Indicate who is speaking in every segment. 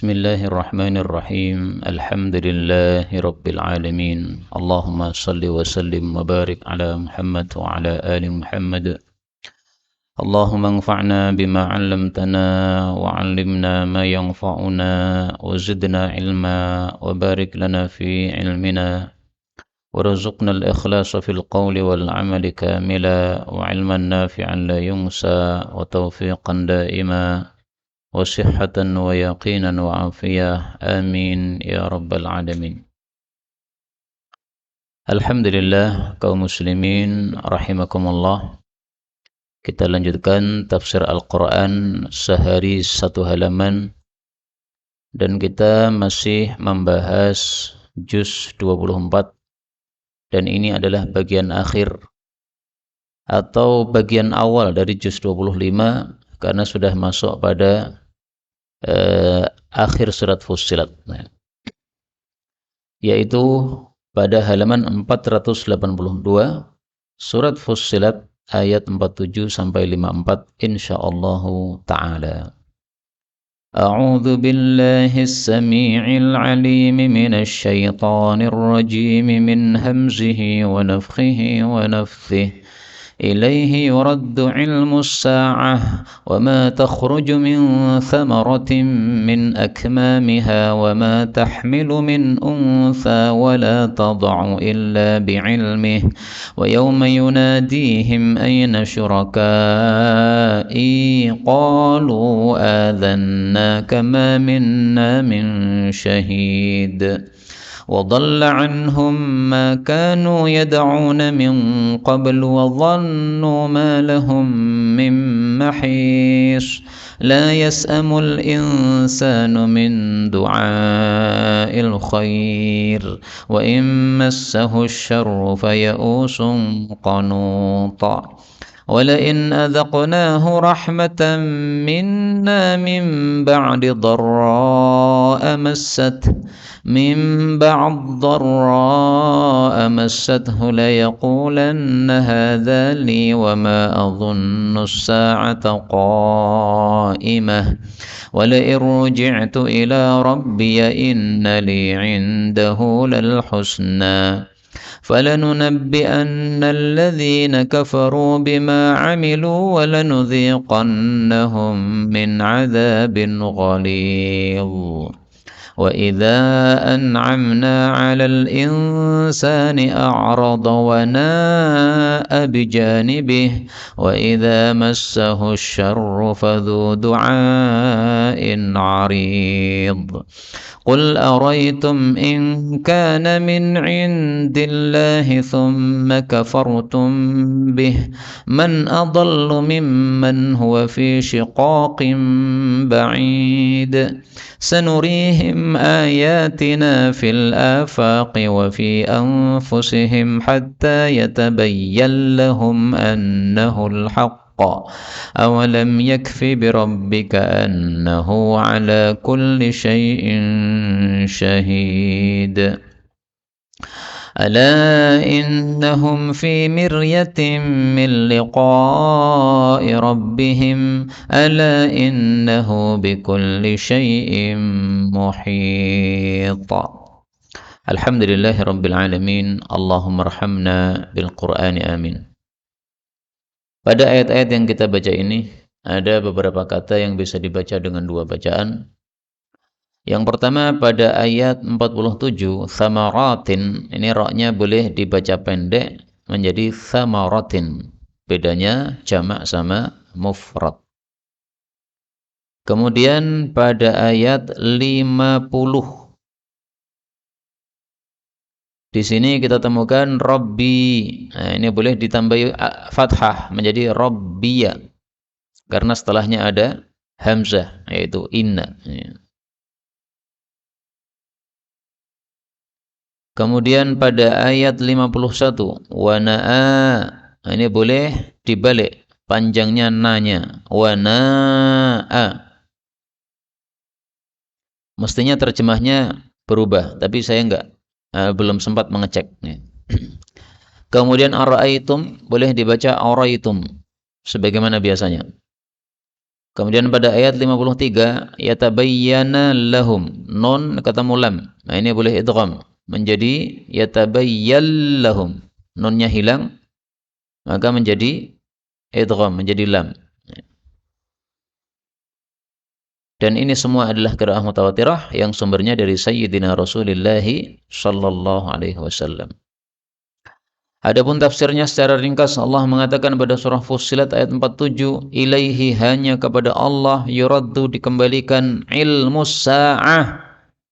Speaker 1: Bismillahirrahmanirrahim. Alhamdulillahi rabbil alamin. Allahumma salli wa sallim wa barik ala Muhammad wa ala ali Muhammad. Allahumma anfa'na bima 'allamtana wa 'allimna ma yanfa'una wa zidna ilma wa barik lana fi ilmina warzuqna al-ikhlasa fil qawli wal 'amali kamila wa 'ilman nafi'an la yunsa wa tawfiqan daima wa sihhatan wa yaqinan wa afiyah, amin ya rabbal alamin. Alhamdulillah, kaum muslimin rahimakumullah. Kita lanjutkan tafsir Al-Quran sehari satu halaman, dan kita masih membahas juz 24, dan ini adalah bagian akhir atau bagian awal dari juz 25 karena sudah masuk pada akhir surat Fussilat, yaitu pada halaman 482 surat Fussilat ayat 47 sampai 54 insyaallah taala. A'udzu billahis samii'il 'aliim minasy syaithaanir rajiim min hamzihi wa nafthihi wa nafthihi. إليه يرد علم الساعة وما تخرج من ثمرة من أكمامها وما تحمل من أنثى ولا تضع إلا بعلمه ويوم يناديهم أين شركائي قالوا آذناك ما منا من شهيد وضل عنهم ما كانوا يدعون من قبل وظنوا ما لهم من محيص لا يسأم الإنسان من دعاء الخير وإن مسه الشر فيئوس قنوط ولئن أذقناه رحمة منا من بعد ضراء مسته ليقولن هذا لي وما أظن الساعة قائمة ولئن رجعت إلى ربي إن لي عنده للحسنى فلننبئن الذين كفروا بما عملوا ولنذيقنهم من عذاب غليظ وإذا أنعمنا على الإنسان أعرض وناء بجانبه وإذا مسه الشر فذو دعاء عريض قل أريتم إن كان من عند الله ثم كفرتم به من أضل ممن هو في شقاق بعيد سنريهم آياتنا في الآفاق وفي أنفسهم حتى يتبين لهم أنه الحق أولم يكف بربك أنه على كل شيء شهيد ألا إنهم في مرية من لقاء ربهم ألا إنه بكل شيء محيط. Alhamdulillahi rabbil alamin. Allahumma arhamna bil Qur'ani amin. Pada ayat-ayat yang kita baca ini ada beberapa kata yang bisa dibaca dengan dua bacaan. Yang pertama pada ayat 47, thamaratin, ini ra-nya boleh dibaca pendek menjadi thamaratin. Bedanya jamak sama mufrad. Kemudian pada ayat 50, di sini kita temukan Rabbi. Nah, ini boleh ditambahi fathah menjadi Rabbiya karena setelahnya ada hamzah yaitu inna. Kemudian pada ayat 51 wanaa, ini boleh dibalik panjangnya nanya wanaa. Mestinya terjemahnya berubah, tapi saya belum sempat mengecek. Kemudian ara'aitum boleh dibaca araitum sebagaimana biasanya. Kemudian pada ayat 53, yatabayyana lahum, nun ketemu lam. Nah, ini boleh idgham menjadi yatabayyal lahum. Nunnya hilang, maka menjadi idgham, menjadi lam. Dan ini semua adalah qiraah mutawatirah yang sumbernya dari Sayyidina Rasulullah sallallahu alaihi wasallam. Adapun tafsirnya secara ringkas, Allah mengatakan pada surah Fussilat ayat 47, ilaihi, hanya kepada Allah, yuraddu, dikembalikan, ilmu sa'ah,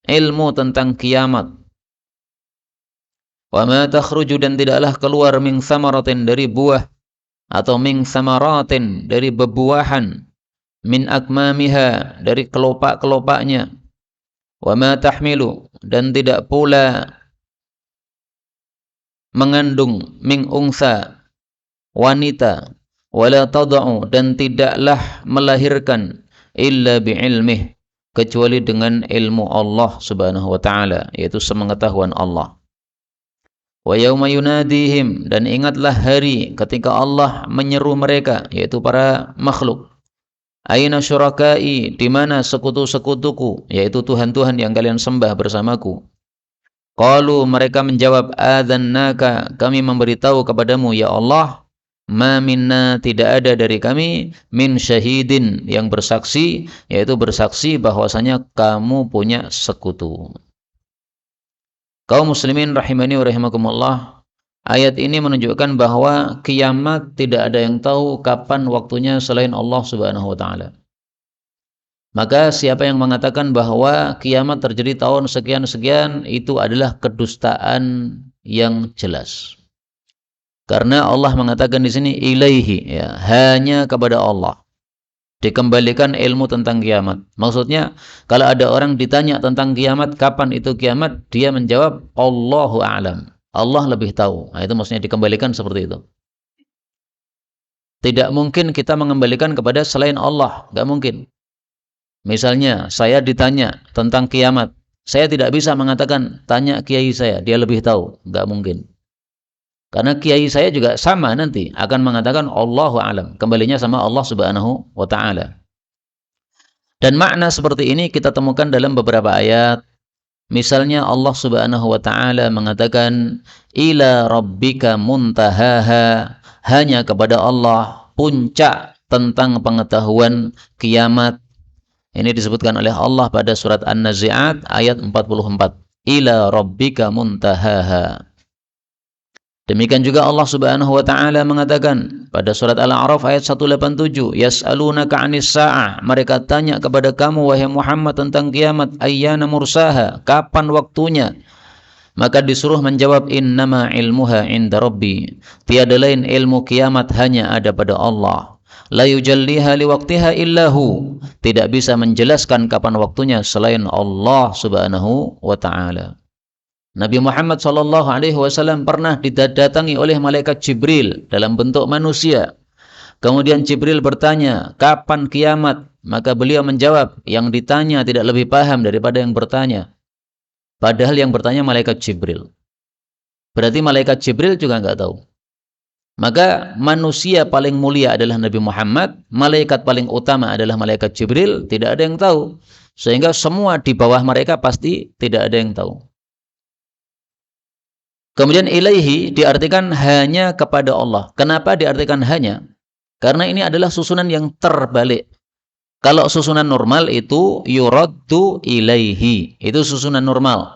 Speaker 1: ilmu tentang kiamat. Wa ma takhruju, dan tidaklah keluar, min thamaratin, dari buah, atau min thamaratin, dari bebuahan, min akmamiha, dari kelopak-kelopaknya. Wa ma tahmilu, dan tidak pula mengandung, min unsa, wanita, wala tada'u, dan tidaklah melahirkan, illa bi'ilmih, kecuali dengan ilmu Allah subhanahu wa ta'ala, yaitu sepengetahuan Allah. Wa yawma yunadihim, dan ingatlah hari ketika Allah menyeru mereka, yaitu para makhluk. Aina syurakai, di mana sekutu-sekutuku, yaitu Tuhan-Tuhan yang kalian sembah bersamaku. Qalu, mereka menjawab, adzannaka, kami memberitahu kepadamu ya Allah, ma minna, tidak ada dari kami, min syahidin, yang bersaksi, yaitu bersaksi bahwasanya kamu punya sekutu. Kaum muslimin rahimani wa rahimakumullah, ayat ini menunjukkan bahwa kiamat tidak ada yang tahu kapan waktunya selain Allah subhanahu wa ta'ala. Maka siapa yang mengatakan bahwa kiamat terjadi tahun sekian-sekian, itu adalah kedustaan yang jelas. Karena Allah mengatakan di sini ilaihi, ya, hanya kepada Allah dikembalikan ilmu tentang kiamat. Maksudnya, kalau ada orang ditanya tentang kiamat, kapan itu kiamat, dia menjawab Allahu a'lam, Allah lebih tahu. Nah, itu maksudnya dikembalikan seperti itu. Tidak mungkin kita mengembalikan kepada selain Allah, nggak mungkin. Misalnya, saya ditanya tentang kiamat, saya tidak bisa mengatakan, tanya kiai saya, dia lebih tahu. Nggak mungkin. Karena kiai saya juga sama nanti, akan mengatakan Allahu a'lam. Kembalinya sama Allah subhanahu wa ta'ala. Dan makna seperti ini kita temukan dalam beberapa ayat. Misalnya Allah subhanahu wa ta'ala mengatakan, ila rabbika muntahaha, hanya kepada Allah puncak tentang pengetahuan kiamat. Ini disebutkan oleh Allah pada surat An-Nazi'at ayat 44. Ila rabbika muntahaha. Demikian juga Allah subhanahu wa ta'ala mengatakan pada surat Al-A'raf ayat 187. Yas'alunaka 'anis sa'ah. Mereka tanya kepada kamu, wahai Muhammad, tentang kiamat. Ayyana mursaha. Kapan waktunya? Maka disuruh menjawab, innama ilmuha inda rabbi. Tiada lain ilmu kiamat hanya ada pada Allah. La yujalliha liwaqtiha illahu. Tidak bisa menjelaskan kapan waktunya selain Allah subhanahu wa ta'ala. Nabi Muhammad SAW pernah didatangi oleh malaikat Jibril dalam bentuk manusia. Kemudian Jibril bertanya, kapan kiamat? Maka beliau menjawab, yang ditanya tidak lebih paham daripada yang bertanya. Padahal yang bertanya malaikat Jibril. Berarti malaikat Jibril juga nggak tahu. Maka manusia paling mulia adalah Nabi Muhammad, malaikat paling utama adalah malaikat Jibril, tidak ada yang tahu. Sehingga semua di bawah mereka pasti tidak ada yang tahu. Kemudian ilaihi diartikan hanya kepada Allah. Kenapa diartikan hanya? Karena ini adalah susunan yang terbalik. Kalau susunan normal itu yuraddu ilaihi. Itu susunan normal.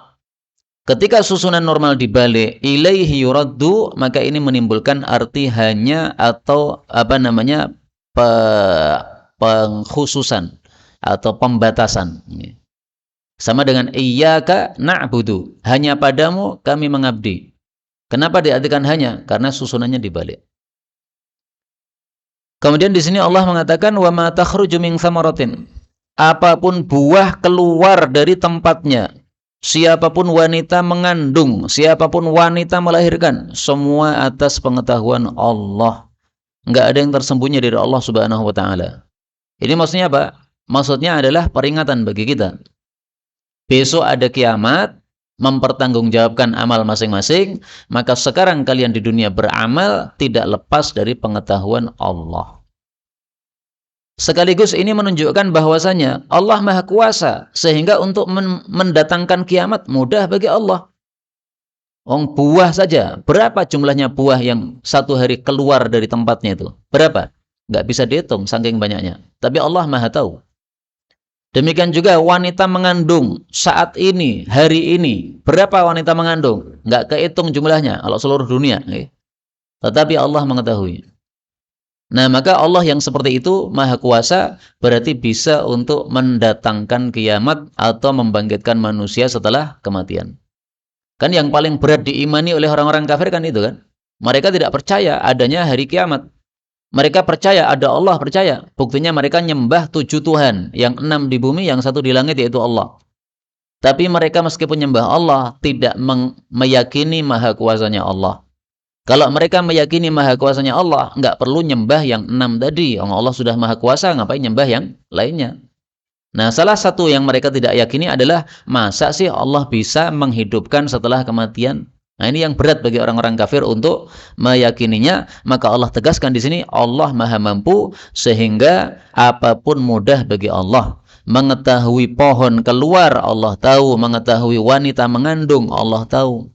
Speaker 1: Ketika susunan normal dibalik ilaihi yuraddu, maka ini menimbulkan arti hanya atau pengkhususan atau pembatasan. Sama dengan iyyaka na'budu, hanya padamu kami mengabdi. Kenapa diartikan hanya? Karena susunannya dibalik. Kemudian di sini Allah mengatakan wa ma takhruju min thamaratin. Apapun buah keluar dari tempatnya. Siapapun wanita mengandung, siapapun wanita melahirkan, semua atas pengetahuan Allah. Enggak ada yang tersembunyi dari Allah Subhanahu wa taala. Ini maksudnya apa? Maksudnya adalah peringatan bagi kita. Besok ada kiamat, mempertanggungjawabkan amal masing-masing, maka sekarang kalian di dunia beramal tidak lepas dari pengetahuan Allah. Sekaligus ini menunjukkan bahwasanya Allah Maha Kuasa, sehingga untuk mendatangkan kiamat mudah bagi Allah. Buah saja, berapa jumlahnya buah yang satu hari keluar dari tempatnya itu? Berapa? Nggak bisa dihitung, saking banyaknya. Tapi Allah Maha tahu. Demikian juga wanita mengandung saat ini, hari ini. Berapa wanita mengandung? Nggak kehitung jumlahnya, kalau seluruh dunia. Tetapi Allah mengetahui. Nah, maka Allah yang seperti itu Maha Kuasa, berarti bisa untuk mendatangkan kiamat atau membangkitkan manusia setelah kematian. Kan yang paling berat diimani oleh orang-orang kafir kan itu kan. Mereka tidak percaya adanya hari kiamat. Mereka percaya ada Allah, percaya. Buktinya mereka nyembah 7 Tuhan. Yang 6 di bumi, yang 1 di langit, yaitu Allah. Tapi mereka meskipun nyembah Allah, tidak meyakini maha kuasanya Allah. Kalau mereka meyakini maha kuasanya Allah, nggak perlu nyembah yang 6 tadi. Allah sudah maha kuasa, ngapain nyembah yang lainnya? Nah, salah satu yang mereka tidak yakini adalah masa sih Allah bisa menghidupkan setelah kematian? Nah, ini yang berat bagi orang-orang kafir untuk meyakininya. Maka Allah tegaskan di sini, Allah Maha Mampu sehingga apapun mudah bagi Allah. Mengetahui pohon keluar Allah tahu, mengetahui wanita mengandung Allah tahu.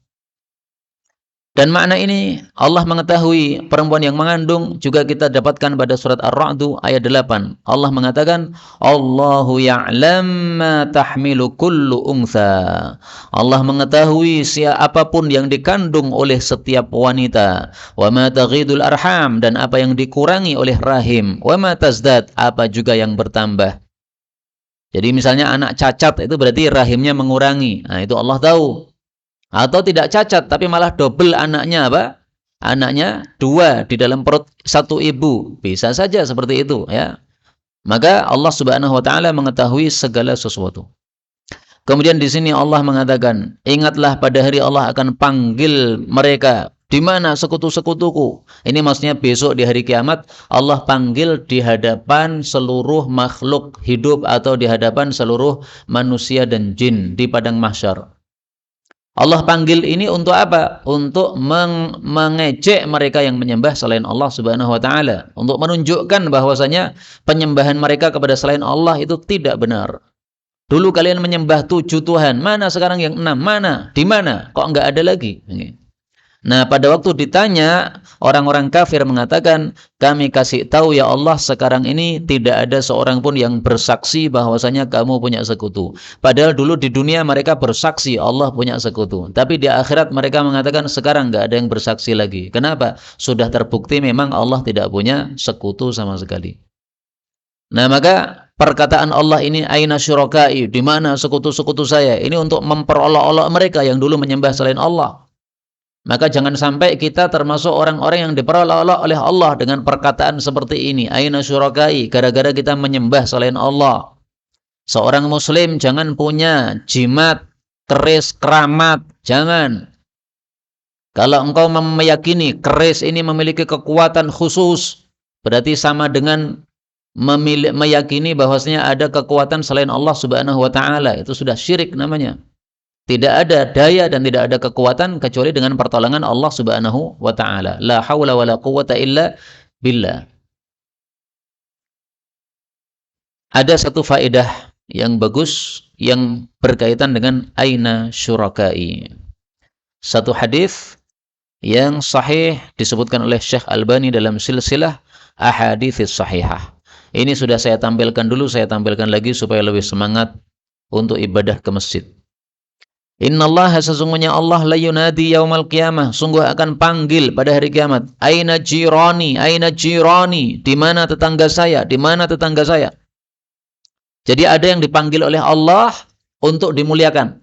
Speaker 1: Dan makna ini Allah mengetahui perempuan yang mengandung juga kita dapatkan pada surat Ar-Ra'd ayat 8. Allah mengatakan, Allahu ya'lam ma tahmilu kullu untha. Allah mengetahui apapun yang dikandung oleh setiap wanita. Wa ma taghidul arham, dan apa yang dikurangi oleh rahim. Wa ma tazdad, apa juga yang bertambah. Jadi misalnya anak cacat itu berarti rahimnya mengurangi. Nah, itu Allah tahu. Atau tidak cacat tapi malah double anaknya apa? Anaknya 2 di dalam perut satu ibu. Bisa saja seperti itu ya. Maka Allah Subhanahu wa taala mengetahui segala sesuatu. Kemudian di sini Allah mengatakan, ingatlah pada hari Allah akan panggil mereka. Di mana sekutu-sekutuku? Ini maksudnya besok di hari kiamat Allah panggil di hadapan seluruh makhluk hidup atau di hadapan seluruh manusia dan jin di padang mahsyar. Allah panggil ini untuk apa? Untuk mengejek mereka yang menyembah selain Allah Subhanahu wa taala, untuk menunjukkan bahwasanya penyembahan mereka kepada selain Allah itu tidak benar. Dulu kalian menyembah 7 Tuhan, mana sekarang yang 6? Mana? Di mana? Kok enggak ada lagi? Nah, pada waktu ditanya, orang-orang kafir mengatakan, kami kasih tahu ya Allah, sekarang ini tidak ada seorang pun yang bersaksi bahwasanya kamu punya sekutu. Padahal dulu di dunia mereka bersaksi Allah punya sekutu. Tapi di akhirat mereka mengatakan sekarang nggak ada yang bersaksi lagi. Kenapa? Sudah terbukti memang Allah tidak punya sekutu sama sekali. Nah, maka perkataan Allah ini, aina syurakai, di mana sekutu-sekutu saya? Ini untuk memperolok-olok mereka yang dulu menyembah selain Allah. Maka jangan sampai kita termasuk orang-orang yang diperolok-olok oleh Allah dengan perkataan seperti ini, aina syurakai, gara-gara kita menyembah selain Allah. Seorang muslim jangan punya jimat, keris, keramat, jangan. Kalau engkau meyakini keris ini memiliki kekuatan khusus, berarti sama dengan meyakini bahwasanya ada kekuatan selain Allah Subhanahu wa taala. Itu sudah syirik namanya. Tidak ada daya dan tidak ada kekuatan kecuali dengan pertolongan Allah Subhanahu wa taala. La haula wala quwwata illa billah. Ada satu faedah yang bagus yang berkaitan dengan aina syurakai. Satu hadis yang sahih disebutkan oleh Syekh Albani dalam silsilah ahadits sahihah. Ini sudah saya tampilkan dulu, saya tampilkan lagi supaya lebih semangat untuk ibadah ke masjid. Innallaha, sesungguhnya Allah, la yunadi yaumal qiyamah, sungguh akan panggil pada hari kiamat. Aina jirani, di mana tetangga saya, di mana tetangga saya. Jadi ada yang dipanggil oleh Allah untuk dimuliakan.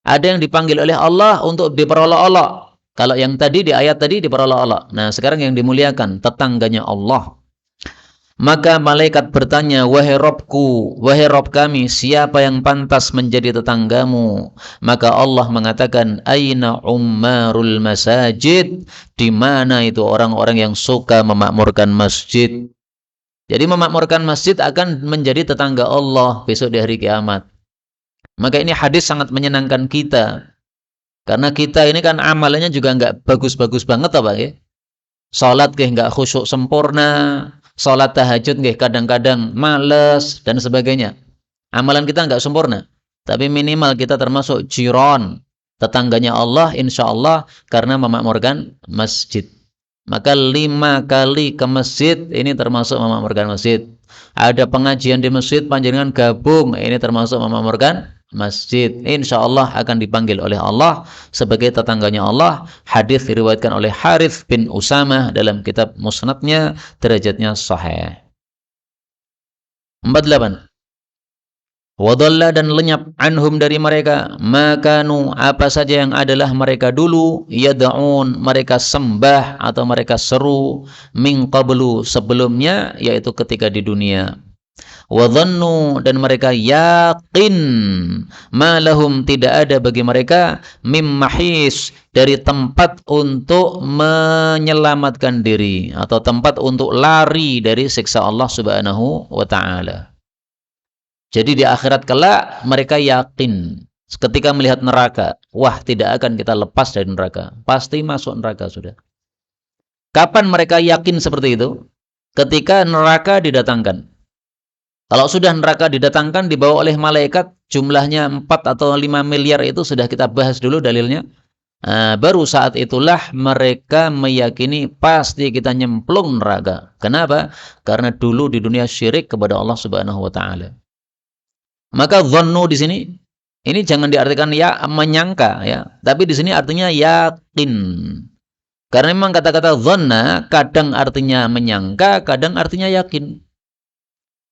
Speaker 1: Ada yang dipanggil oleh Allah untuk diperolok-olok. Kalau yang tadi di ayat tadi diperolok-olok. Nah, sekarang yang dimuliakan tetangganya Allah. Maka malaikat bertanya, wahai Rabbku, wahai Rabb kami, siapa yang pantas menjadi tetanggamu? Maka Allah mengatakan, aina ummarul masajid, di mana itu orang-orang yang suka memakmurkan masjid. Jadi memakmurkan masjid akan menjadi tetangga Allah besok di hari kiamat. Maka ini hadis sangat menyenangkan kita. Karena kita ini kan amalannya juga nggak bagus-bagus banget apa ya? Salat nggak khusyuk sempurna, Salat tahajud nggih kadang-kadang males dan sebagainya. Amalan kita nggak sempurna, tapi minimal kita termasuk jiron, tetangganya Allah, insya Allah, karena memakmurkan masjid. Maka 5 kali ke masjid ini termasuk memakmurkan masjid. Ada pengajian di masjid, panjenengan gabung, ini termasuk memakmurkan masjid. Insya Allah akan dipanggil oleh Allah sebagai tetangganya Allah. Hadis diriwayatkan oleh Harith bin Usamah dalam kitab Musnadnya, derajatnya sahih. 48. Wadalla, dan lenyap anhum dari mereka makanu, apa saja yang adalah mereka dulu, yad'un, mereka sembah atau mereka seru, min qablu, sebelumnya, yaitu ketika di dunia. Wadhannu, dan mereka yakin, malahum, tidak ada bagi mereka, mim mahis, dari tempat untuk menyelamatkan diri atau tempat untuk lari dari siksa Allah Subhanahu wa taala. Jadi di akhirat kelak mereka yakin ketika melihat neraka, wah, tidak akan kita lepas dari neraka, pasti masuk neraka sudah. Kapan mereka yakin seperti itu? Ketika neraka didatangkan. Kalau sudah neraka didatangkan dibawa oleh malaikat, jumlahnya 4 atau 5 miliar, itu sudah kita bahas dulu dalilnya. Baru saat itulah mereka meyakini pasti kita nyemplung neraka. Kenapa? Karena dulu di dunia syirik kepada Allah Subhanahu wa taala. Maka dhannu di sini ini jangan diartikan ya menyangka ya, tapi di sini artinya yakin. Karena memang kata-kata dhanna kadang artinya menyangka, kadang artinya yakin.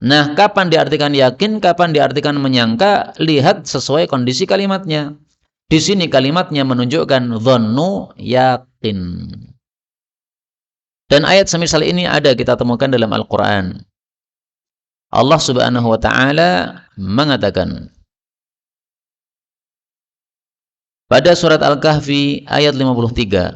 Speaker 1: Nah, kapan diartikan yakin, kapan diartikan menyangka, lihat sesuai kondisi kalimatnya. Di sini kalimatnya menunjukkan dhannu, yakin. Dan ayat semisal ini ada kita temukan dalam Al-Qur'an. Allah Subhanahu wa taala mengatakan pada surat Al-Kahfi ayat 53,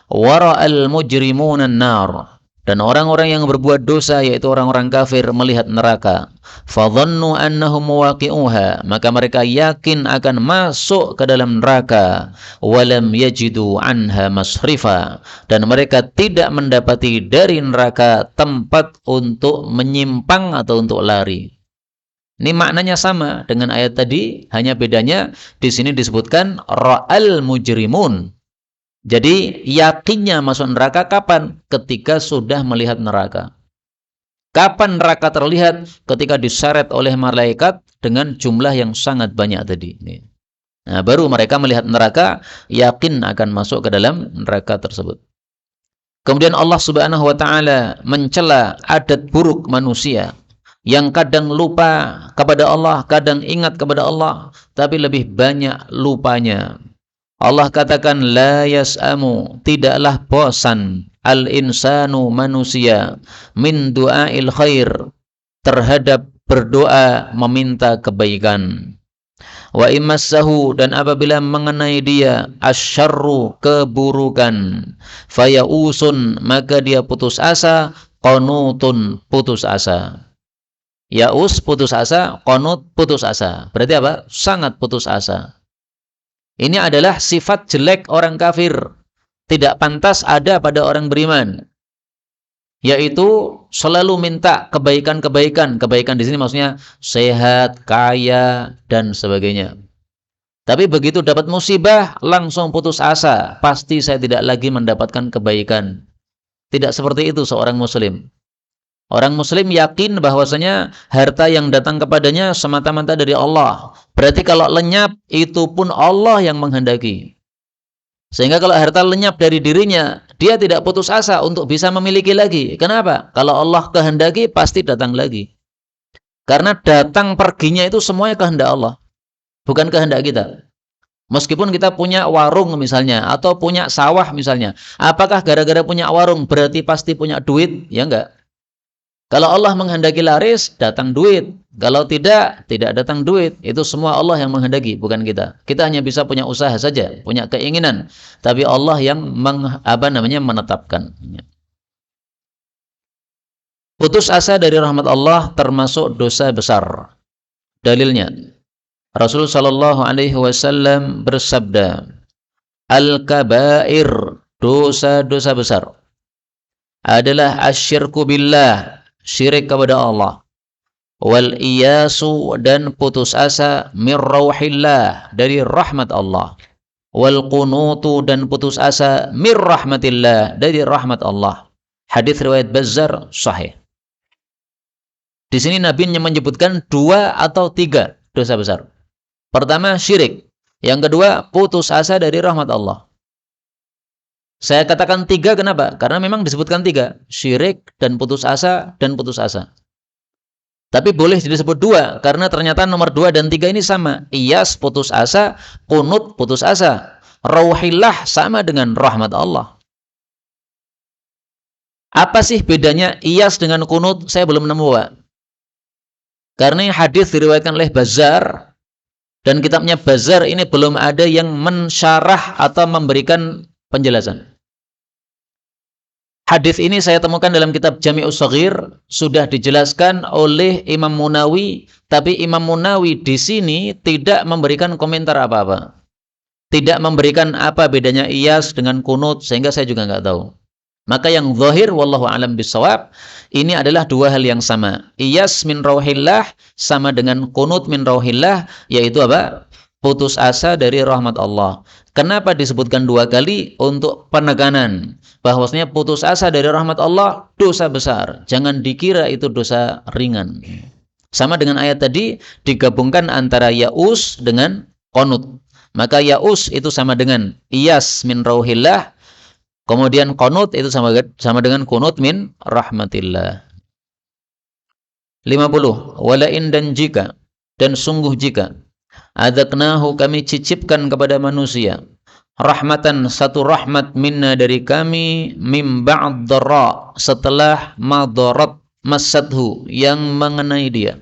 Speaker 1: wara'al mujrimuna an-nar, dan orang-orang yang berbuat dosa yaitu orang-orang kafir melihat neraka, fadhannu annahum waqi'uha, maka mereka yakin akan masuk ke dalam neraka, walam yajidu anha masrifa, dan mereka tidak mendapati dari neraka tempat untuk menyimpang atau untuk lari. Ini maknanya sama dengan ayat tadi, hanya bedanya di sini disebutkan ra'al mujrimun. Jadi yakinnya masuk neraka kapan? Ketika sudah melihat neraka. Kapan neraka terlihat? Ketika diseret oleh malaikat dengan jumlah yang sangat banyak tadi. Nah, baru mereka melihat neraka, yakin akan masuk ke dalam neraka tersebut. Kemudian Allah Subhanahu wa taala mencela adat buruk manusia yang kadang lupa kepada Allah, kadang ingat kepada Allah, tapi lebih banyak lupanya. Allah katakan la yas'amu, tidaklah bosan, al-insanu, manusia, min du'ail khair, terhadap berdoa meminta kebaikan. Wa imassahu, dan apabila mengenai dia asyarru, keburukan, fayausun, maka dia putus asa, qanutun, putus asa. Yaus, putus asa, qanut, putus asa. Berarti apa? Sangat putus asa. Ini adalah sifat jelek orang kafir. Tidak pantas ada pada orang beriman. Yaitu selalu minta kebaikan-kebaikan. Kebaikan di sini maksudnya sehat, kaya, dan sebagainya. Tapi begitu dapat musibah, langsung putus asa. Pasti saya tidak lagi mendapatkan kebaikan. Tidak seperti itu seorang muslim. Orang muslim yakin bahwasanya harta yang datang kepadanya semata-mata dari Allah. Berarti kalau lenyap, itu pun Allah yang menghendaki. Sehingga kalau harta lenyap dari dirinya, dia tidak putus asa untuk bisa memiliki lagi. Kenapa? Kalau Allah kehendaki, pasti datang lagi. Karena datang perginya itu semuanya kehendak Allah, bukan kehendak kita. Meskipun kita punya warung misalnya, atau punya sawah misalnya, apakah gara-gara punya warung berarti pasti punya duit? Ya enggak. Kalau Allah menghendaki laris, datang duit. Kalau tidak, tidak datang duit. Itu semua Allah yang menghendaki, bukan kita. Kita hanya bisa punya usaha saja, punya keinginan. Tapi Allah yang menetapkan. Putus asa dari rahmat Allah termasuk dosa besar. Dalilnya, Rasul sallallahu alaihi wasallam bersabda, al-kabair, dosa-dosa besar, adalah asyirku billah, syirik kepada Allah. Wal iyasu, dan putus asa, mir rauhillah, dari rahmat Allah. Wal qunutu, dan putus asa, mir rahmatillah, dari rahmat Allah. Hadis riwayat Bazzar sahih. Di sini Nabi menyebutkan 2 atau 3 dosa besar. Pertama syirik, yang kedua putus asa dari rahmat Allah. Saya katakan 3 kenapa? Karena memang disebutkan 3, syirik dan putus asa dan putus asa. Tapi boleh disebut 2 karena ternyata nomor 2 dan 3 ini sama. Iyas putus asa, qunut putus asa. Rauhillah sama dengan rahmat Allah. Apa sih bedanya iyas dengan qunut? Saya belum nemu, Pak. Karena hadis diriwayatkan oleh Bazzar dan kitabnya Bazzar ini belum ada yang mensyarah atau memberikan penjelasan. Hadis ini saya temukan dalam kitab Jami'us Shaghir, sudah dijelaskan oleh Imam Munawi, tapi Imam Munawi di sini tidak memberikan komentar apa-apa. Tidak memberikan apa bedanya iyas dengan kunut, sehingga saya juga nggak tahu. Maka yang zahir, wallahu a'lam bishawab, ini adalah 2 hal yang sama. Iyas min rauhillah sama dengan kunut min rauhillah, yaitu apa? Putus asa dari rahmat Allah. Kenapa disebutkan 2 kali? Untuk penekanan bahwasanya putus asa dari rahmat Allah dosa besar. Jangan dikira itu dosa ringan. Sama dengan ayat tadi, digabungkan antara yaus dengan qanut. Maka yaus itu sama dengan iyas min rauhillah, kemudian qanut itu sama dengan qunut min rahmatillah. 50. Walain, dan jika, dan sungguh jika, adzaqnahu, kami cicipkan kepada manusia, rahmatan, satu rahmat, minna, dari kami, mim ba'd dharra, setelah madarat masadhu, yang mengenai dia.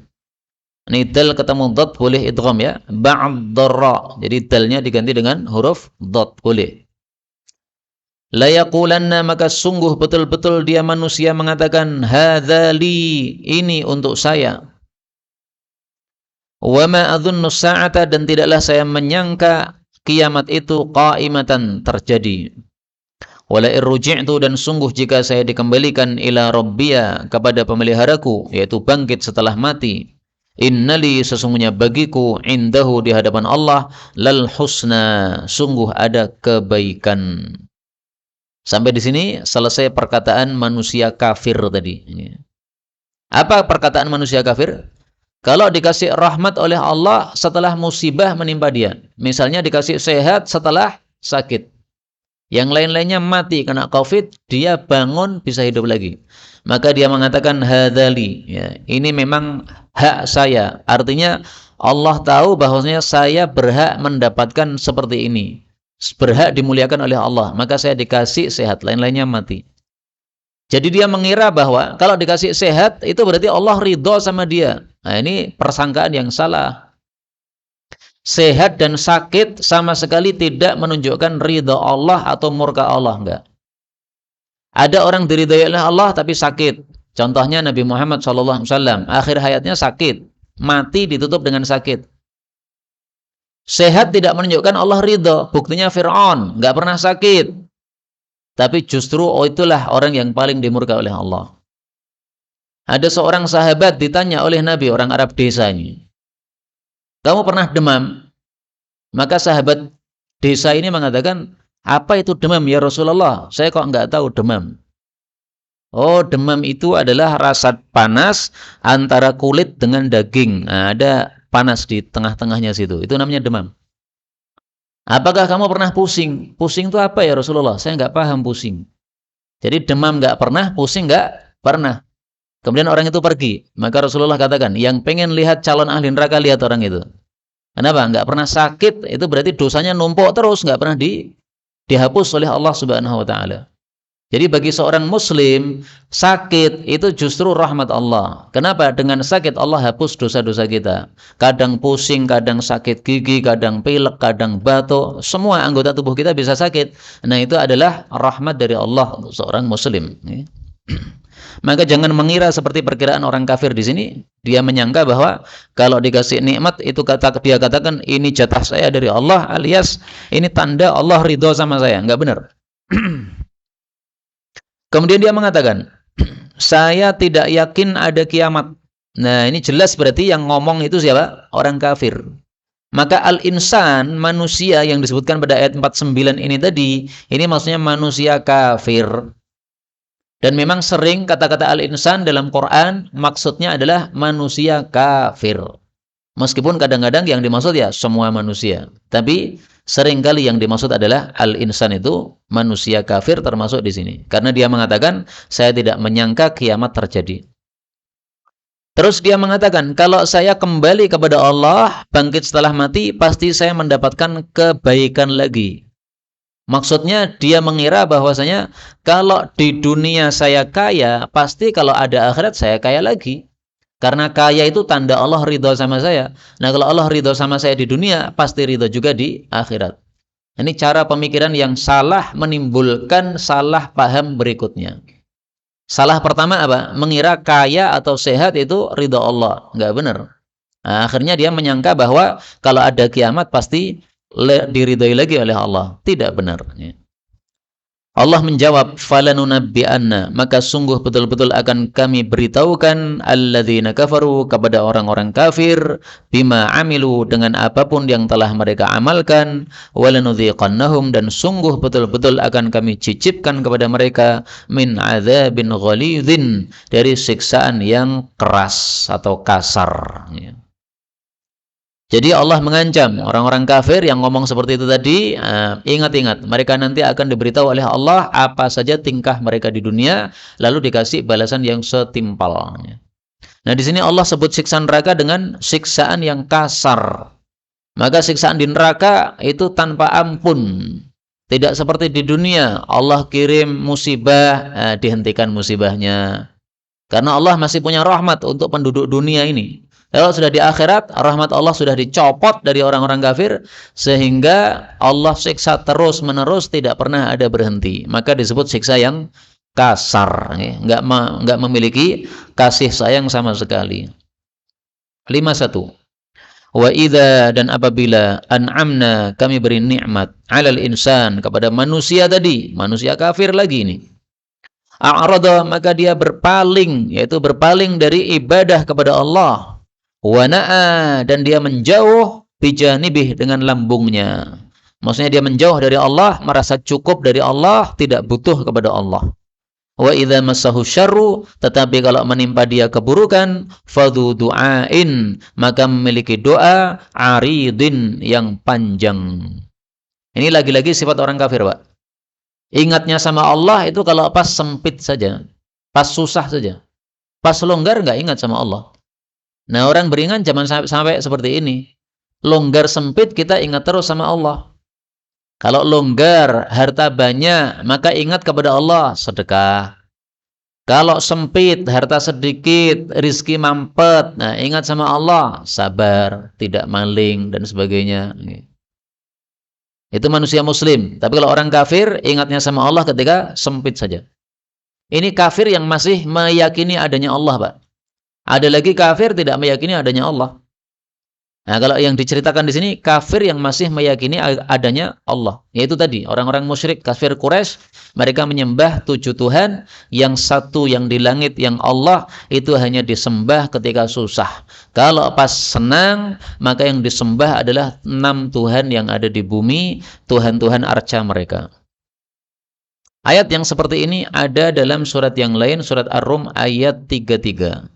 Speaker 1: Ini dal ketemu dot boleh idgham ya, ba'd dharra, jadi dalnya diganti dengan huruf dot boleh. La yaqulanna, maka sungguh betul-betul dia manusia mengatakan, hadza li, ini untuk saya. Wa ma adhunnu sa'ata, dan tidaklah saya menyangka kiamat itu qa'imatan, terjadi. Wala irruji'tu, dan sungguh jika saya dikembalikan ila rabbiya, kepada pemeliharaku, yaitu bangkit setelah mati, innali, sesungguhnya bagiku, indahu, di hadapan Allah, lal husna, sungguh ada kebaikan. Sampai di sini selesai perkataan manusia kafir tadi. Apa perkataan manusia kafir? Kalau dikasih rahmat oleh Allah setelah musibah menimpa dia. Misalnya dikasih sehat setelah sakit. Yang lain-lainnya mati kena COVID, dia bangun bisa hidup lagi. Maka dia mengatakan hadzali, ya, ini memang hak saya. Artinya Allah tahu bahwasanya saya berhak mendapatkan seperti ini. Berhak dimuliakan oleh Allah. Maka saya dikasih sehat, lain-lainnya mati. Jadi dia mengira bahwa kalau dikasih sehat itu berarti Allah ridho sama dia. Nah, ini persangkaan yang salah. Sehat dan sakit sama sekali tidak menunjukkan ridho Allah atau murka Allah, enggak. Ada orang diridhai oleh Allah tapi sakit. Contohnya Nabi Muhammad SAW, akhir hayatnya sakit, mati ditutup dengan sakit. Sehat tidak menunjukkan Allah ridho. Buktinya Fir'aun enggak pernah sakit, tapi justru itulah orang yang paling dimurka oleh Allah. Ada seorang sahabat ditanya oleh Nabi, orang Arab desa ini, kamu pernah demam? Maka sahabat desa ini mengatakan, apa itu demam ya Rasulullah? Saya kok enggak tahu demam. Oh, demam itu adalah rasa panas antara kulit dengan daging. Nah, ada panas di tengah-tengahnya situ. Itu namanya demam. Apakah kamu pernah pusing? Pusing itu apa ya Rasulullah? Saya enggak paham pusing. Jadi demam enggak pernah, pusing enggak pernah. Kemudian orang itu pergi. Maka Rasulullah katakan, yang pengen lihat calon ahli neraka, lihat orang itu. Kenapa? Enggak pernah sakit, itu berarti dosanya numpuk terus, enggak pernah dihapus oleh Allah Subhanahu wa taala. Jadi bagi seorang muslim, sakit itu justru rahmat Allah. Kenapa? Dengan sakit Allah hapus dosa-dosa kita. Kadang pusing, kadang sakit gigi, kadang pilek, kadang batuk. Semua anggota tubuh kita bisa sakit. Nah, itu adalah rahmat dari Allah untuk seorang muslim. Maka jangan mengira seperti perkiraan orang kafir di sini. Dia menyangka bahwa kalau dikasih nikmat itu dia katakan ini jatah saya dari Allah, alias ini tanda Allah ridho sama saya. Enggak benar. Kemudian dia mengatakan, saya tidak yakin ada kiamat. Nah, ini jelas berarti yang ngomong itu siapa? Orang kafir. Maka al-insan, manusia yang disebutkan pada ayat 49 ini tadi, ini maksudnya manusia kafir. Dan memang sering kata-kata al-insan dalam Quran maksudnya adalah manusia kafir. Meskipun kadang-kadang yang dimaksud ya semua manusia. Tapi seringkali yang dimaksud adalah al-insan itu manusia kafir termasuk di sini. Karena dia mengatakan, saya tidak menyangka kiamat terjadi. Terus dia mengatakan, kalau saya kembali kepada Allah, bangkit setelah mati, pasti saya mendapatkan kebaikan lagi. Maksudnya dia mengira bahwasanya kalau di dunia saya kaya, pasti kalau ada akhirat saya kaya lagi. Karena kaya itu tanda Allah ridho sama saya. Nah, kalau Allah ridho sama saya di dunia, pasti ridho juga di akhirat. Ini cara pemikiran yang salah menimbulkan salah paham berikutnya. Salah pertama apa? Mengira kaya atau sehat itu ridha Allah. Enggak benar. Nah, akhirnya dia menyangka bahwa kalau ada kiamat pasti diridhai lagi oleh Allah. Tidak benar. Allah menjawab, falanunabbi'anna, maka sungguh betul-betul akan kami beritahukan alladzina kafaru, kepada orang-orang kafir, bima amilu, dengan apapun yang telah mereka amalkan, walanudhiqannahum, dan sungguh betul-betul akan kami cicipkan kepada mereka min adzabin ghalidhin, dari siksaan yang keras atau kasar. Jadi Allah mengancam orang-orang kafir yang ngomong seperti itu tadi, ingat-ingat, mereka nanti akan diberitahu oleh Allah apa saja tingkah mereka di dunia, lalu dikasih balasan yang setimpal. Nah, di sini Allah sebut siksaan neraka dengan siksaan yang kasar. Maka siksaan di neraka itu tanpa ampun. Tidak seperti di dunia, Allah kirim musibah, dihentikan musibahnya. Karena Allah masih punya rahmat untuk penduduk dunia ini. Kalau sudah di akhirat, rahmat Allah sudah dicopot dari orang-orang kafir, sehingga Allah siksa terus-menerus, tidak pernah ada berhenti. Maka disebut siksa yang kasar, nggak memiliki kasih sayang sama sekali. 51. Wa idza, dan apabila an'amna, kami beri nikmat, 'alal insan, kepada manusia tadi, manusia kafir lagi ini. A'rada, maka dia berpaling, yaitu berpaling dari ibadah kepada Allah. Wana'a, dan dia menjauh bijanibih, dengan lambungnya. Maksudnya dia menjauh dari Allah, merasa cukup dari Allah, tidak butuh kepada Allah. Wa idza massahu syarru, tetapi kalau menimpa dia keburukan, fadhu du'ain, maka memiliki doa aridin, yang panjang. Ini lagi-lagi sifat orang kafir, Pak. Ingatnya sama Allah itu kalau pas sempit saja, pas susah saja. Pas longgar nggak ingat sama Allah. Nah, orang beriman jangan sampai seperti ini. Longgar sempit kita ingat terus sama Allah. Kalau longgar, harta banyak, maka ingat kepada Allah, sedekah. Kalau sempit, harta sedikit, rizki mampet, nah ingat sama Allah, sabar, tidak maling, dan sebagainya. Itu manusia muslim. Tapi kalau orang kafir, ingatnya sama Allah ketika sempit saja. Ini kafir yang masih meyakini adanya Allah, Pak. Ada lagi kafir tidak meyakini adanya Allah. Nah, kalau yang diceritakan di sini, kafir yang masih meyakini adanya Allah. Yaitu tadi, orang-orang musyrik, kafir Quraisy, mereka menyembah 7 Tuhan, yang satu yang di langit, yang Allah, itu hanya disembah ketika susah. Kalau pas senang, maka yang disembah adalah 6 Tuhan yang ada di bumi, Tuhan-Tuhan arca mereka. Ayat yang seperti ini ada dalam surat yang lain, surat Ar-Rum ayat 33.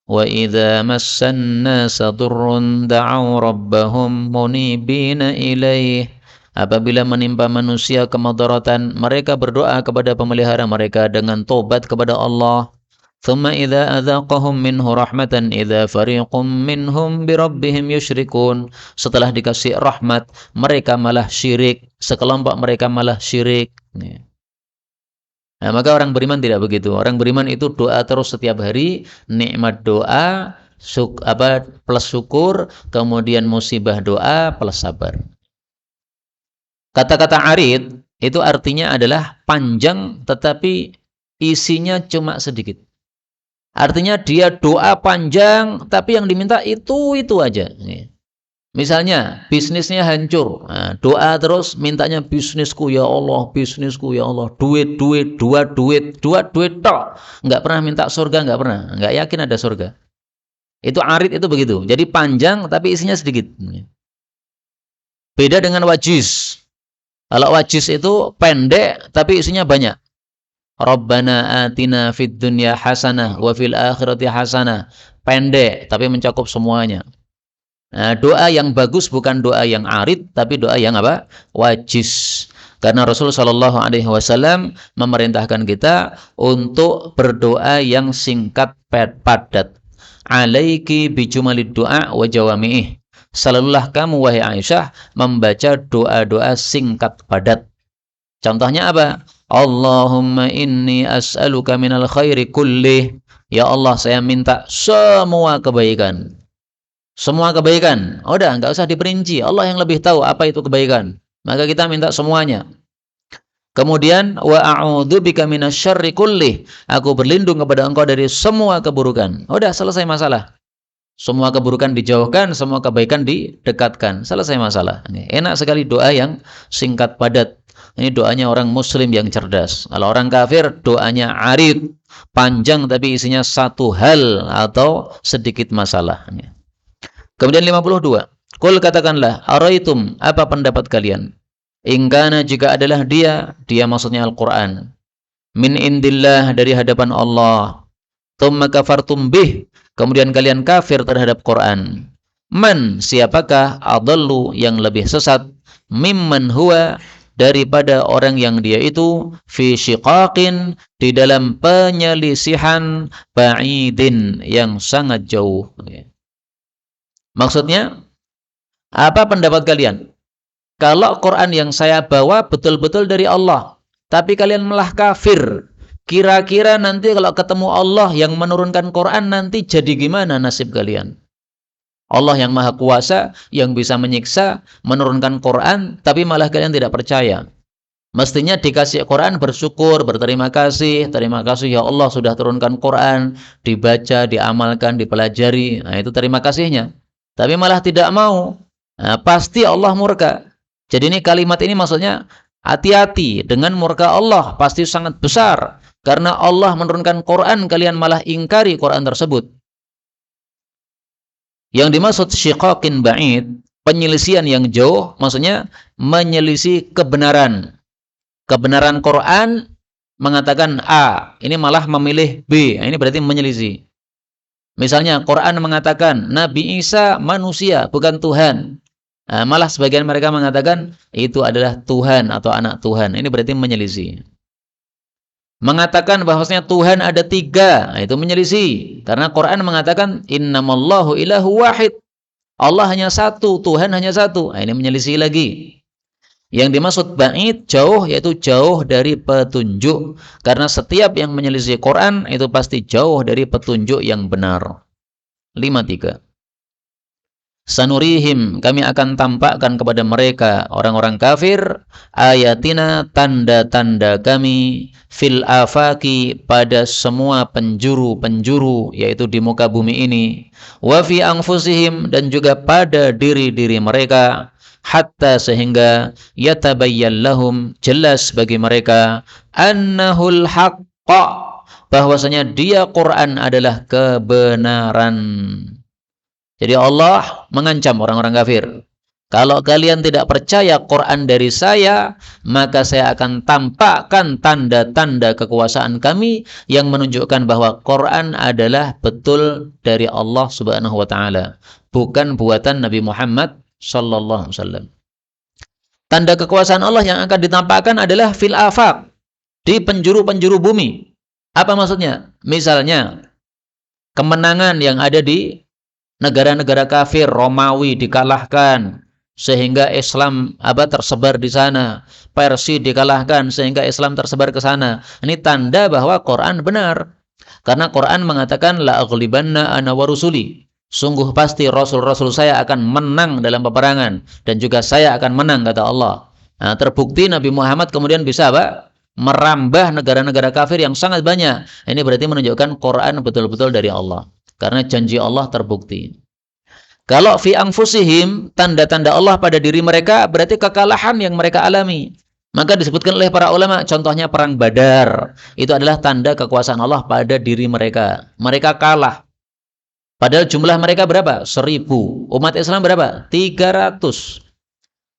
Speaker 1: Wa idza massan nasa durrun da'u rabbahum munibina ilaih. Apabila menimpa manusia kemudaratan, mereka berdoa kepada pemelihara mereka dengan tobat kepada Allah. Thumma idza adzaqahum minhu rahmatan idza fariqum minhum birabbihim yusyrikun. Setelah dikasih rahmat, mereka malah syirik, sekelompok mereka malah syirik. Nah, maka orang beriman tidak begitu. Orang beriman itu doa terus setiap hari, nikmat doa, plus syukur, kemudian musibah doa plus sabar. Kata-kata arid itu artinya adalah panjang tetapi isinya cuma sedikit. Artinya dia doa panjang tapi yang diminta itu aja. Misalnya bisnisnya hancur, nah, doa terus mintanya bisnisku ya Allah, duit, duit, dua duit tok, nggak pernah minta surga, nggak pernah, nggak yakin ada surga. Itu arid itu begitu, jadi panjang tapi isinya sedikit. Beda dengan wajiz. Kalau wajiz itu pendek tapi isinya banyak. Rabbana atina fid dunya hasanah wa fil akhirati hasanah. Pendek tapi mencakup semuanya. Nah, doa yang bagus bukan doa yang arid, tapi doa yang apa? Wajiz. Karena Rasulullah Shallallahu Alaihi Wasallam memerintahkan kita untuk berdoa yang singkat padat. Alaiki bijumalid doa wa jawami'ih. Selalulah kamu wahai Aisyah membaca doa-doa singkat padat. Contohnya apa? Allahumma inni as'aluka minal khairi kullih. Ya Allah, saya minta semua kebaikan. Semua kebaikan. Udah, nggak usah diperinci. Allah yang lebih tahu apa itu kebaikan. Maka kita minta semuanya. Kemudian wa a'udzubika minasyarri kullih. Aku berlindung kepada Engkau dari semua keburukan. Udah, selesai masalah. Semua keburukan dijauhkan, semua kebaikan didekatkan. Selesai masalah. Enak sekali doa yang singkat padat. Ini doanya orang muslim yang cerdas. Kalau orang kafir doanya arid, panjang tapi isinya satu hal atau sedikit masalah. Kemudian 52. Qul katakanlah, araitum, apa pendapat kalian? Ingkana jika adalah dia maksudnya Al-Quran. Min indillah, dari hadapan Allah. Thumma kafartum bih, kemudian kalian kafir terhadap Quran. Man, siapakah adallu yang lebih sesat? Mimman huwa, daripada orang yang dia itu fi syiqaqin, di dalam penyelisihan, ba'idin, yang sangat jauh. Maksudnya, apa pendapat kalian? Kalau Quran yang saya bawa betul-betul dari Allah, tapi kalian malah kafir, kira-kira nanti kalau ketemu Allah yang menurunkan Quran, nanti jadi gimana nasib kalian? Allah yang maha kuasa, yang bisa menyiksa, menurunkan Quran, tapi malah kalian tidak percaya. Mestinya dikasih Quran bersyukur, berterima kasih. Terima kasih ya Allah sudah turunkan Quran, dibaca, diamalkan, dipelajari. Nah, itu terima kasihnya. Tapi malah tidak mau. Nah, pasti Allah murka. Jadi ini kalimat ini maksudnya hati-hati dengan murka Allah. Pasti sangat besar. Karena Allah menurunkan Quran, kalian malah ingkari Quran tersebut. Yang dimaksud syiqaqin ba'id, penyelisihan yang jauh, maksudnya menyelisih kebenaran. Kebenaran Quran mengatakan A, ini malah memilih B. Ini berarti menyelisih. Misalnya Quran mengatakan Nabi Isa manusia, bukan Tuhan. Nah, malah sebagian mereka mengatakan itu adalah Tuhan atau anak Tuhan. Ini berarti menyelisih. Mengatakan bahwasanya Tuhan ada 3, nah, itu menyelisih. Karena Quran mengatakan innamallahu ilahu wahid. Allah hanya satu, Tuhan hanya satu. Nah, ini menyelisih lagi. Yang dimaksud ba'id, jauh, yaitu jauh dari petunjuk. Karena setiap yang menyelisih Quran itu pasti jauh dari petunjuk yang benar. 53. Sanurihim, kami akan tampakkan kepada mereka, orang-orang kafir, ayatina, tanda-tanda kami, fil afaki, pada semua penjuru-penjuru, yaitu di muka bumi ini, wa fi anfusihim, dan juga pada diri-diri mereka, hatta sehingga yatabayyan lahum, jelas bagi mereka, annahul haqqa, bahwasanya dia Quran adalah kebenaran. Jadi Allah mengancam orang-orang kafir. Kalau kalian tidak percaya Quran dari saya, maka saya akan tampakkan tanda-tanda kekuasaan kami yang menunjukkan bahwa Quran adalah betul dari Allah Subhanahu wa taala, bukan buatan Nabi Muhammad sallallahu alaihi wasallam. Tanda kekuasaan Allah yang akan ditampakkan adalah fil afaq, di penjuru-penjuru bumi. Apa maksudnya? Misalnya kemenangan yang ada di negara-negara kafir, Romawi dikalahkan sehingga Islam tersebar di sana. Persia dikalahkan sehingga Islam tersebar ke sana. Ini tanda bahwa Quran benar. Karena Quran mengatakan la aghlibanna ana wa rusuli. Sungguh pasti rasul-rasul saya akan menang dalam peperangan dan juga saya akan menang, kata Allah. Nah, terbukti Nabi Muhammad kemudian bisa merambah negara-negara kafir yang sangat banyak. Ini berarti menunjukkan Quran betul-betul dari Allah. Karena janji Allah terbukti. Kalau fi anfusihim, tanda-tanda Allah pada diri mereka berarti kekalahan yang mereka alami. Maka disebutkan oleh para ulama, contohnya perang Badar. Itu adalah tanda kekuasaan Allah pada diri mereka. Mereka kalah. Padahal jumlah mereka berapa? 1.000. Umat Islam berapa? 300.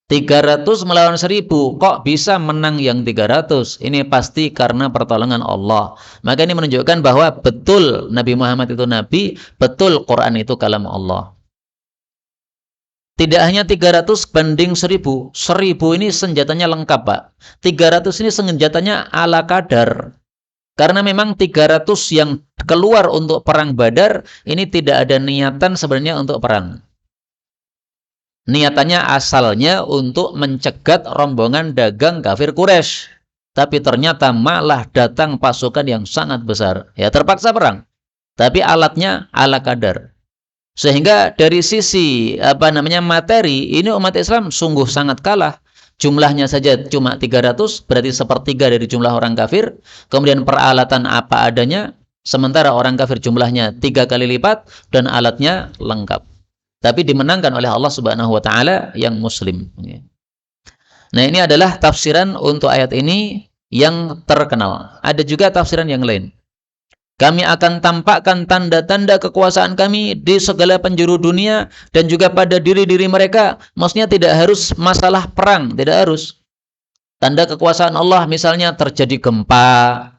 Speaker 1: 300 melawan 1.000. Kok bisa menang yang 300? Ini pasti karena pertolongan Allah. Maka ini menunjukkan bahwa betul Nabi Muhammad itu Nabi, betul Quran itu kalam Allah. Tidak hanya 300 banding 1.000. 1.000 ini senjatanya lengkap, Pak. 300 ini senjatanya ala kadar. Karena memang 300 yang keluar untuk perang Badar, ini tidak ada niatan sebenarnya untuk perang. Niatannya asalnya untuk mencegat rombongan dagang kafir Quraisy. Tapi ternyata malah datang pasukan yang sangat besar. Ya terpaksa perang. Tapi alatnya ala kadar. Sehingga dari sisi materi, ini umat Islam sungguh sangat kalah. Jumlahnya saja cuma 300, berarti sepertiga dari jumlah orang kafir. Kemudian peralatan apa adanya, sementara orang kafir jumlahnya 3 kali lipat dan alatnya lengkap. Tapi dimenangkan oleh Allah Subhanahu wa taala yang muslim. Nah, ini adalah tafsiran untuk ayat ini yang terkenal. Ada juga tafsiran yang lain. Kami akan tampakkan tanda-tanda kekuasaan kami di segala penjuru dunia dan juga pada diri-diri mereka. Maksudnya tidak harus masalah perang, tidak harus. Tanda kekuasaan Allah misalnya terjadi gempa,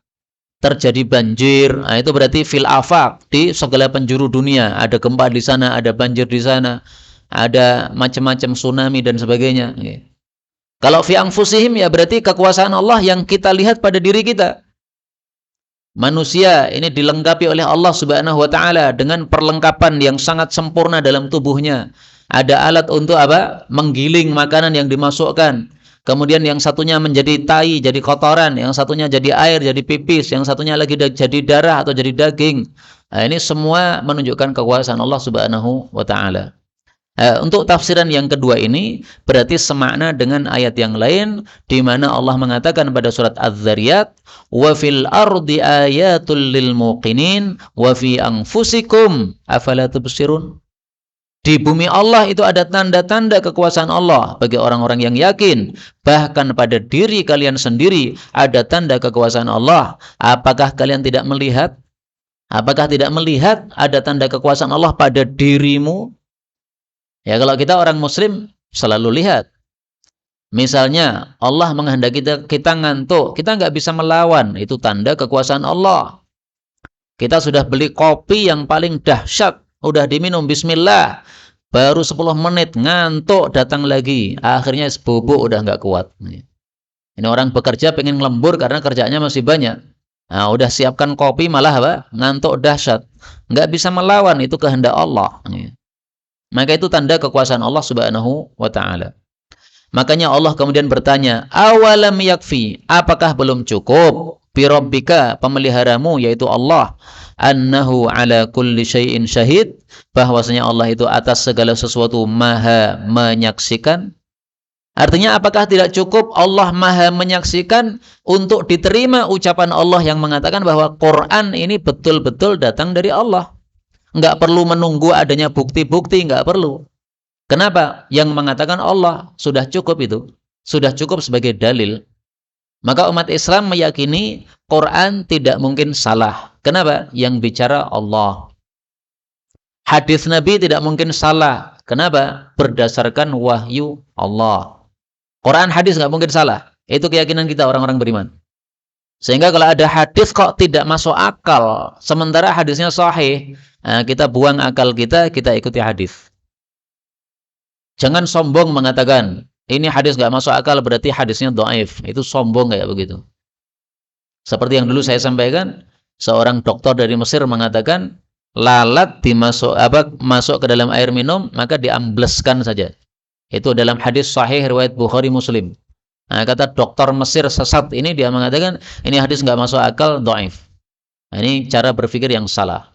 Speaker 1: terjadi banjir. Nah, itu berarti fil afaq, di segala penjuru dunia. Ada gempa di sana, ada banjir di sana, ada macam-macam tsunami dan sebagainya. Kalau fi anfusihim ya berarti kekuasaan Allah yang kita lihat pada diri kita. Manusia ini dilengkapi oleh Allah Subhanahu wa taala dengan perlengkapan yang sangat sempurna dalam tubuhnya. Ada alat untuk apa? Menggiling makanan yang dimasukkan. Kemudian yang satunya menjadi tai, jadi kotoran, yang satunya jadi air, jadi pipis, yang satunya lagi jadi darah atau jadi daging. Nah, ini semua menunjukkan kekuasaan Allah Subhanahu wa taala. Untuk tafsiran yang kedua ini berarti semakna dengan ayat yang lain di mana Allah mengatakan pada surat Az-Zariyat, "Wa fil ardi ayatul lil muqinin wa fi anfusikum afala tubsirun." Di bumi Allah itu ada tanda-tanda kekuasaan Allah bagi orang-orang yang yakin. Bahkan pada diri kalian sendiri ada tanda kekuasaan Allah. Apakah kalian tidak melihat? Apakah tidak melihat ada tanda kekuasaan Allah pada dirimu? Ya, kalau kita orang muslim selalu lihat. Misalnya Allah menghendaki kita ngantuk, kita nggak bisa melawan, itu tanda kekuasaan Allah. Kita sudah beli kopi yang paling dahsyat, udah diminum bismillah, baru 10 menit ngantuk datang lagi, akhirnya bubuk udah nggak kuat. Ini orang bekerja pengen lembur karena kerjaannya masih banyak. Nah, udah siapkan kopi malah apa? Ngantuk dahsyat. Nggak bisa melawan, itu kehendak Allah. Maka itu tanda kekuasaan Allah Subhanahu wa taala. Makanya Allah kemudian bertanya, "Awalam yakfi?" Apakah belum cukup bi rabbika, pemeliharamu yaitu Allah, annahu ala kulli syai'in syahid, bahwasanya Allah itu atas segala sesuatu maha menyaksikan? Artinya apakah tidak cukup Allah maha menyaksikan untuk diterima ucapan Allah yang mengatakan bahwa Quran ini betul-betul datang dari Allah? Nggak perlu menunggu adanya bukti-bukti, nggak perlu. Kenapa? Yang mengatakan Allah, sudah cukup itu. Sudah cukup sebagai dalil. Maka umat Islam meyakini Quran tidak mungkin salah. Kenapa? Yang bicara Allah. Hadis Nabi tidak mungkin salah. Kenapa? Berdasarkan wahyu Allah. Quran hadis nggak mungkin salah. Itu keyakinan kita orang-orang beriman. Sehingga kalau ada hadis kok tidak masuk akal, sementara hadisnya sahih, nah, kita buang akal kita ikuti hadis. Jangan sombong mengatakan, ini hadis nggak masuk akal berarti hadisnya dhaif. Itu sombong kayak begitu. Seperti yang dulu saya sampaikan, seorang dokter dari Mesir mengatakan, lalat masuk ke dalam air minum, maka diambleskan saja. Itu dalam hadis sahih riwayat Bukhari Muslim. Nah, kata dokter Mesir sesat ini, dia mengatakan ini hadis nggak masuk akal, dhaif. Nah, ini cara berpikir yang salah.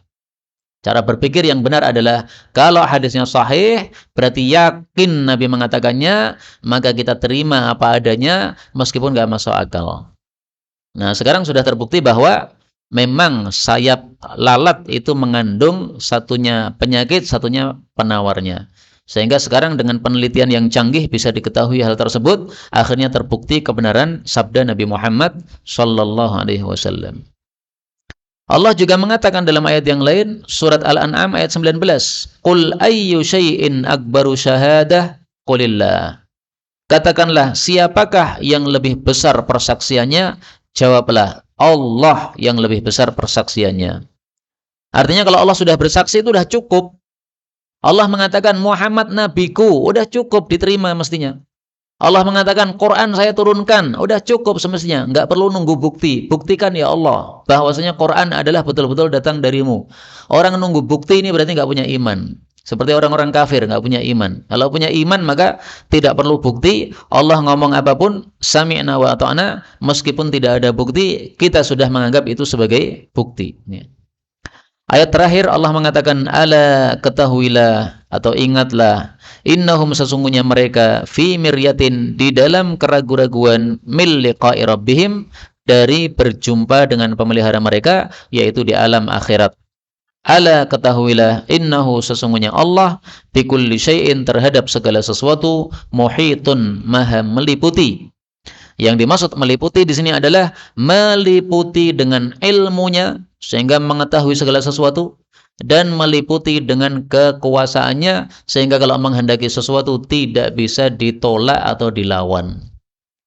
Speaker 1: Cara berpikir yang benar adalah kalau hadisnya sahih, berarti yakin Nabi mengatakannya, maka kita terima apa adanya meskipun nggak masuk akal. Nah, sekarang sudah terbukti bahwa Memang sayap lalat itu mengandung satunya penyakit, satunya penawarnya. Sehingga sekarang dengan penelitian yang canggih bisa diketahui hal tersebut, akhirnya terbukti kebenaran sabda Nabi Muhammad sallallahu alaihi wasallam. Allah juga mengatakan dalam ayat yang lain, surat Al-An'am ayat 19, "Qul ayyu syai'in akbaru syahadah? Qulillah." Katakanlah, siapakah yang lebih besar persaksiannya? Jawablah, Allah yang lebih besar persaksiannya. Artinya kalau Allah sudah bersaksi itu sudah cukup. Allah mengatakan Muhammad nabiku, udah cukup diterima mestinya. Allah mengatakan Quran saya turunkan, udah cukup semestinya, nggak perlu nunggu bukti. Buktikan ya Allah bahwasanya Quran adalah betul-betul datang darimu. Orang nunggu bukti ini berarti nggak punya iman. Seperti orang-orang kafir nggak punya iman. Kalau punya iman maka tidak perlu bukti. Allah ngomong apapun, sami'na wa ata'na, meskipun tidak ada bukti, kita sudah menganggap itu sebagai bukti. Ayat terakhir Allah mengatakan, ala ketahuilah atau ingatlah, innahum sesungguhnya mereka fi miryatin di dalam keraguan-raguan mil liqa'i rabbihim dari berjumpa dengan pemelihara mereka, yaitu di alam akhirat. Ala ketahuilah innahu sesungguhnya Allah bikulli syai'in terhadap segala sesuatu muhitun maha meliputi. Yang dimaksud meliputi di sini adalah meliputi dengan ilmunya sehingga mengetahui segala sesuatu, dan meliputi dengan kekuasaannya sehingga kalau menghendaki sesuatu tidak bisa ditolak atau dilawan.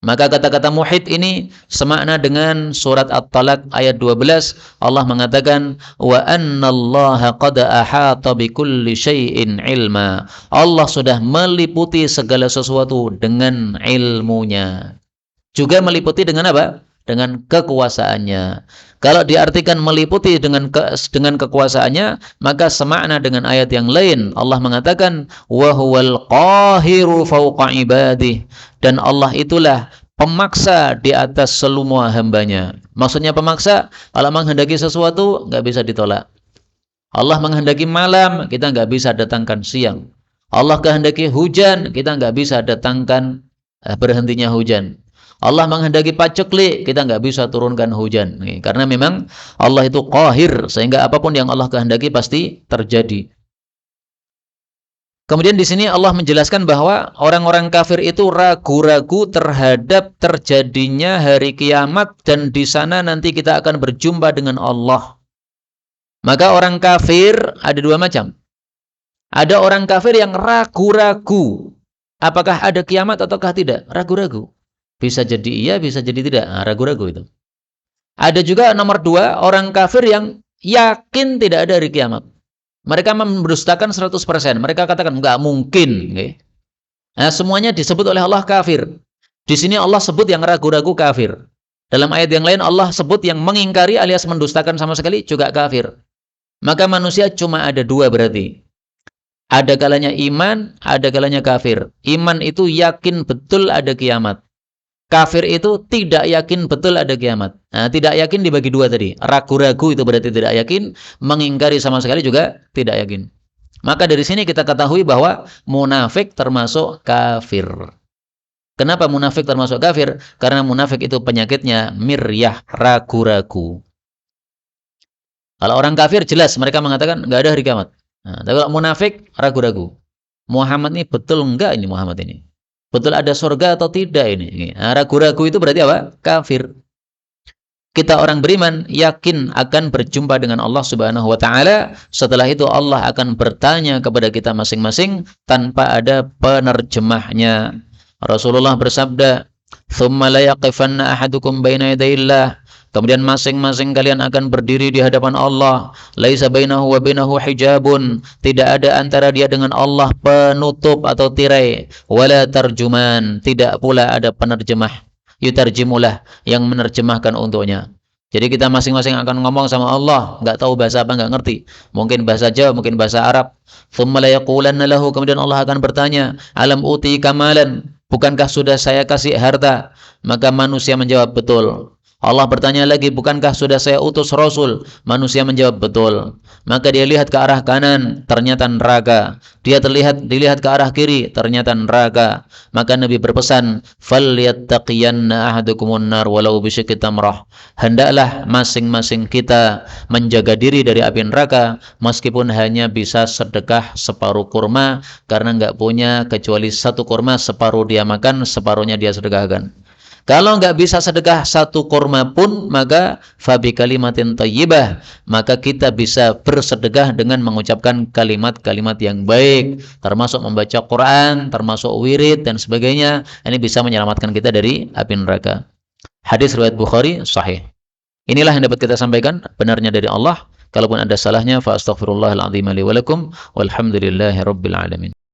Speaker 1: Maka kata-kata muhit ini semakna dengan surat At-Talaq ayat 12. Allah mengatakan wa annallaha qad ahata bikulli syai'in ilma. Allah sudah meliputi segala sesuatu dengan ilmunya. Juga meliputi dengan apa? Dengan kekuasaannya. Kalau diartikan meliputi dengan kekuasaannya, maka semakna dengan ayat yang lain. Allah mengatakan wa huwal qahiru fawqa ibadih, dan Allah itulah pemaksa di atas semua hambanya. Maksudnya pemaksa, kalau menghendaki sesuatu nggak bisa ditolak. Allah menghendaki malam, kita nggak bisa datangkan siang. Allah kehendaki hujan, kita nggak bisa datangkan berhentinya hujan. Allah menghendaki paceklik, kita nggak bisa turunkan hujan. Karena memang Allah itu qahir, sehingga apapun yang Allah kehendaki pasti terjadi. Kemudian di sini Allah menjelaskan bahwa orang-orang kafir itu ragu-ragu terhadap terjadinya hari kiamat, dan di sana nanti kita akan berjumpa dengan Allah. Maka orang kafir ada dua macam. Ada orang kafir yang ragu-ragu apakah ada kiamat ataukah tidak, ragu-ragu. Bisa jadi iya, bisa jadi tidak, ragu-ragu itu. Ada juga nomor dua, orang kafir yang yakin tidak ada hari kiamat. Mereka mendustakan 100%. Mereka katakan nggak mungkin. Nah, semuanya disebut oleh Allah kafir. Di sini Allah sebut yang ragu-ragu kafir. Dalam ayat yang lain Allah sebut yang mengingkari alias mendustakan sama sekali juga kafir. Maka manusia cuma ada dua berarti. Ada kalanya iman, ada kalanya kafir. Iman itu yakin betul ada kiamat. Kafir itu tidak yakin betul ada kiamat. Nah, tidak yakin dibagi dua tadi. Ragu-ragu itu berarti tidak yakin, mengingkari sama sekali juga tidak yakin. Maka dari sini kita ketahui bahwa munafik termasuk kafir. Kenapa munafik termasuk kafir? Karena munafik itu penyakitnya miryah, ragu-ragu. Kalau orang kafir jelas mereka mengatakan nggak ada hari kiamat. Nah, tapi kalau munafik ragu-ragu. Muhammad ini betul enggak ini Muhammad ini? Betul ada surga atau tidak ini? Nah, ragu-ragu itu berarti apa? Kafir. Kita orang beriman yakin akan berjumpa dengan Allah Subhanahu wa taala. Setelah itu Allah akan bertanya kepada kita masing-masing tanpa ada penerjemahnya. Rasulullah bersabda, "Tsumma la yaqifanna ahadukum baina yadayillah." Kemudian masing-masing kalian akan berdiri di hadapan Allah. Laisa bainahu wa bainahu hijabun. Tidak ada antara dia dengan Allah penutup atau tirai. Wala tarjuman. Tidak pula ada penerjemah. Yutarjimulah, yang menerjemahkan untuknya. Jadi kita masing-masing akan ngomong sama Allah. Nggak tahu bahasa apa, nggak ngerti. Mungkin bahasa Jawa, mungkin bahasa Arab. Tsumma la yaqulanna lahu. Kemudian Allah akan bertanya, alam uti kamalan. Bukankah sudah saya kasih harta? Maka manusia menjawab, betul. Allah bertanya lagi, bukankah sudah saya utus Rasul? Manusia menjawab, betul. Maka dia lihat ke arah kanan, ternyata neraka. Dia dilihat ke arah kiri, ternyata neraka. Maka Nabi berpesan, "Falyattaqiyanna ahadukumun nar walau bisyikki tamrah." Hendaklah masing-masing kita menjaga diri dari api neraka, meskipun hanya bisa sedekah separuh kurma, karena nggak punya kecuali satu kurma, separuh dia makan, separuhnya dia sedekahkan. Kalau nggak bisa sedekah satu kurma pun, maka fabi kalimatin thayyibah, maka kita bisa bersedekah dengan mengucapkan kalimat-kalimat yang baik, termasuk membaca Quran, termasuk wirid dan sebagainya. Ini bisa menyelamatkan kita dari api neraka. Hadis riwayat Bukhari sahih. Inilah yang dapat kita sampaikan, benarnya dari Allah. Kalaupun ada salahnya, fa astaghfirullahal azim li wa lakum, walhamdulillahi rabbil alamin.